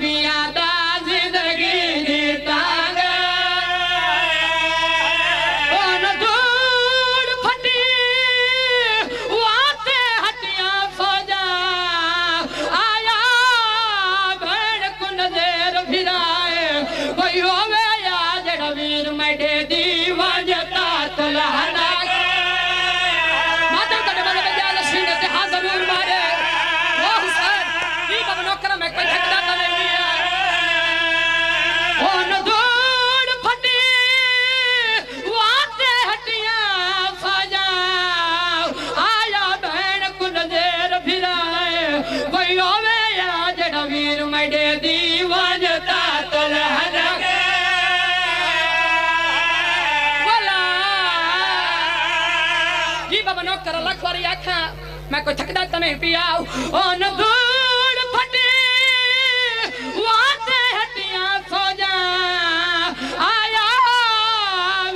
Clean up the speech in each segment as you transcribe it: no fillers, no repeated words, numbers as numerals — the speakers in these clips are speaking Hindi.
पिया दा जिंदगी जीतांगे ओन धूड़ फटी वाते हटिया फौजा आया भेड़ कुन देर फिराए कोई होवे या जड़ा वीर मैडे दी वजता तलहना मैं कोई थकदा तो नहीं पिया ओन धूड़ फटी वाते हटियां फौजा आया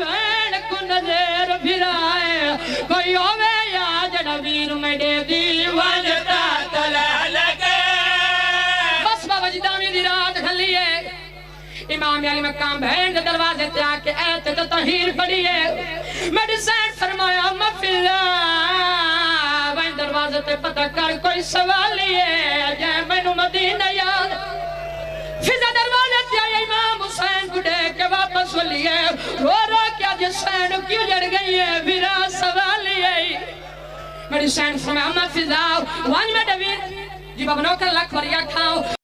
वेड़ कुन देर फिराए कोई होवे या जड़ा वीर मेरे दी वजता तला लगे बस बाबा जी दामी दी रात खलिए इमाम अली मकाम बहन के दरवाजे ते आके ऐत तो तहीर पड़ी है मेरी सैन फरमाया मफिला दरवाजे ते पता कर कोई सवाल है अजय मैनू मदीना याद फिजा दरवाजे ते आया इमाम हुसैन को देख के वापस लिए रो रो के आज सैन क्यों जड़ गई है फिरा सवाल है मेरी सैन फरमाया मैं फिजा वन में डवीर जी बाबा नौकर लख वरिया खाओ